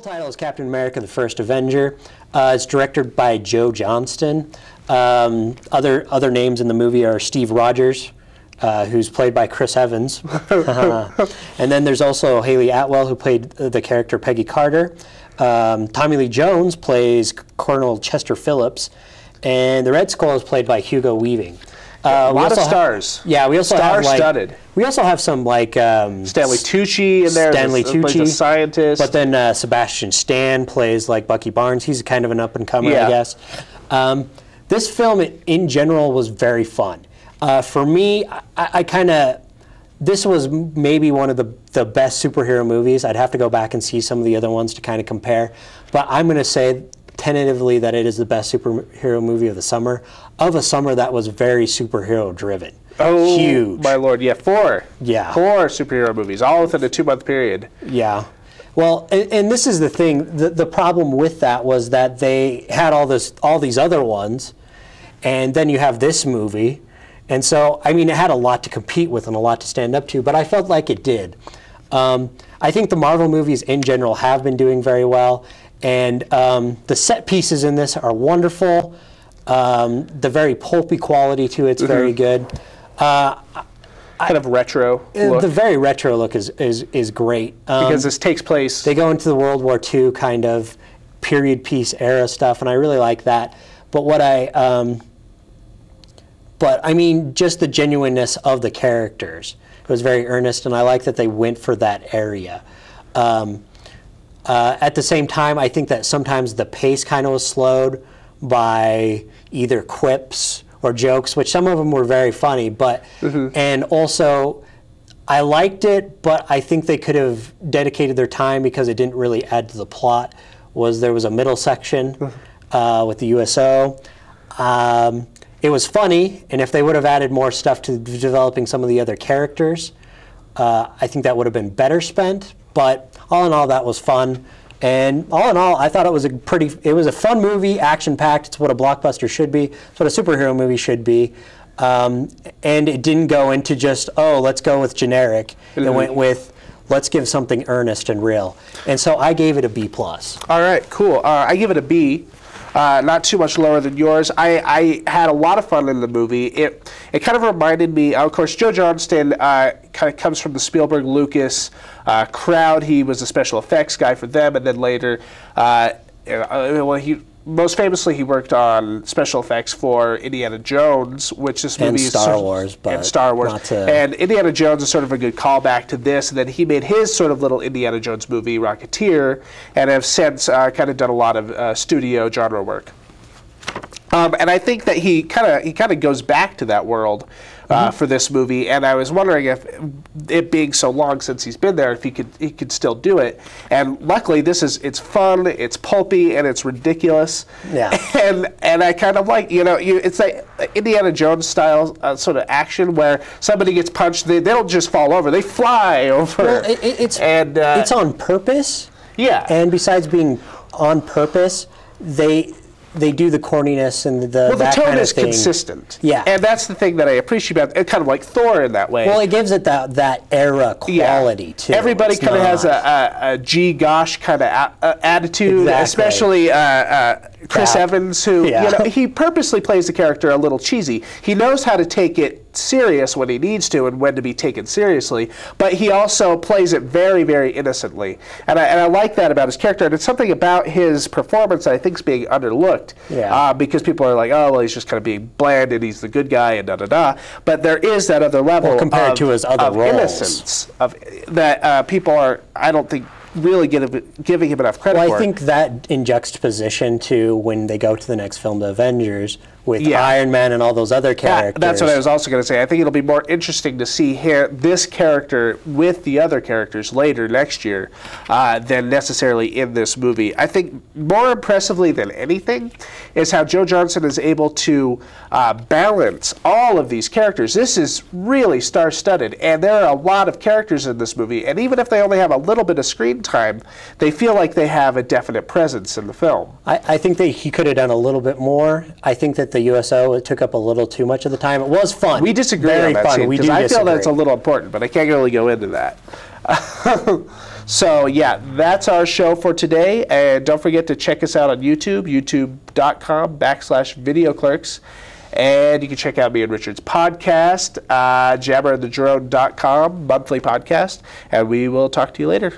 full title is Captain America: The First Avenger. It's directed by Joe Johnston. Other names in the movie are Steve Rogers, who's played by Chris Evans. And then there's also Hayley Atwell, who played the character Peggy Carter. Tommy Lee Jones plays Colonel Chester Phillips. And the Red Skull is played by Hugo Weaving. A lot of stars. Yeah, we also have star-studded. We also have some Stanley Tucci in there. Stanley Tucci, plays a scientist. But then Sebastian Stan plays like Bucky Barnes. He's kind of an up-and-comer, I guess. This film, in general, was very fun. For me, this was maybe one of the best superhero movies. I'd have to go back and see some of the other ones to kind of compare. But I'm going to say tentatively that it is the best superhero movie of the summer, a summer that was very superhero driven. Oh, huge. My lord, yeah, four superhero movies, all within a 2-month period. Yeah. Well, and this is the thing, the problem with that was that they had all these other ones, and then you have this movie, and so, I mean, it had a lot to compete with and a lot to stand up to, but I felt like it did. I think the Marvel movies in general have been doing very well, and the set pieces in this are wonderful. The very pulpy quality to it's very good. Kind of retro look. The very retro look is great. Because this takes place... They go into the World War II kind of period piece era stuff, and I really like that. But I mean, just the genuineness of the characters. It was very earnest, and I like that they went for that area. At the same time, I think that sometimes the pace kind of was slowed by either quips or jokes, which some of them were very funny, but and also I liked it, but I think they could have dedicated their time because it didn't really add to the plot. There was a middle section with the USO. It was funny, and if they would have added more stuff to developing some of the other characters, I think that would have been better spent. But all in all, that was fun. And all in all, I thought it was a fun movie, action-packed. It's what a blockbuster should be. It's what a superhero movie should be. And it didn't go into just, oh, let's go with generic. It went with, let's give something earnest and real. And so I gave it a B+. All right, cool. I give it a B. Not too much lower than yours. I had a lot of fun in the movie. It kind of reminded me, of course, Joe Johnston kind of comes from the Spielberg-Lucas crowd. He was a special effects guy for them, and then later, most famously, he worked on special effects for Indiana Jones, which this movie is Star Wars. And Indiana Jones is sort of a good callback to this. And then he made his sort of little Indiana Jones movie, Rocketeer, and have since kind of done a lot of studio genre work. And I think that he kind of goes back to that world for this movie, and I was wondering if it being so long since he's been there, if he could still do it. And luckily, it's fun, it's pulpy, and it's ridiculous. Yeah. And I kind of like, it's like Indiana Jones style sort of action where somebody gets punched, they don't just fall over, they fly over. Well, it's on purpose. Yeah. And besides being on purpose, they do the corniness and the that tone kind of is thing. Consistent. Yeah. And that's the thing that I appreciate about it, kind of like Thor in that way. Well, it gives it that era quality, too. Everybody kind of has a gee gosh kind of attitude, especially Chris Evans, who he purposely plays the character a little cheesy. He knows how to take it serious when he needs to and when to be taken seriously, but he also plays it very, very innocently. And I like that about his character, and it's something about his performance that I think is being underlooked. Because people are like, oh, well, he's just kind of being bland and he's the good guy and da-da-da. But there is that other level compared to his other roles. Innocence that people are, I don't think, really giving him enough credit for. Well, I think that in juxtaposition to when they go to the next film, The Avengers, with Iron Man and all those other characters. That's what I was also going to say. I think it'll be more interesting to see this character with the other characters later next year than necessarily in this movie. I think more impressively than anything is how Joe Johnston is able to balance all of these characters. This is really star-studded, and there are a lot of characters in this movie, and even if they only have a little bit of screen time, they feel like they have a definite presence in the film. I think that he could have done a little bit more. I think that the USO took up a little too much of the time. It was fun. We disagree on that scene, because I feel that it's a little important, but I can't really go into that. So, yeah, that's our show for today. And don't forget to check us out on YouTube, youtube.com/videoclerks. And you can check out me and Richard's podcast, jabberandthedrone.com, monthly podcast. And we will talk to you later.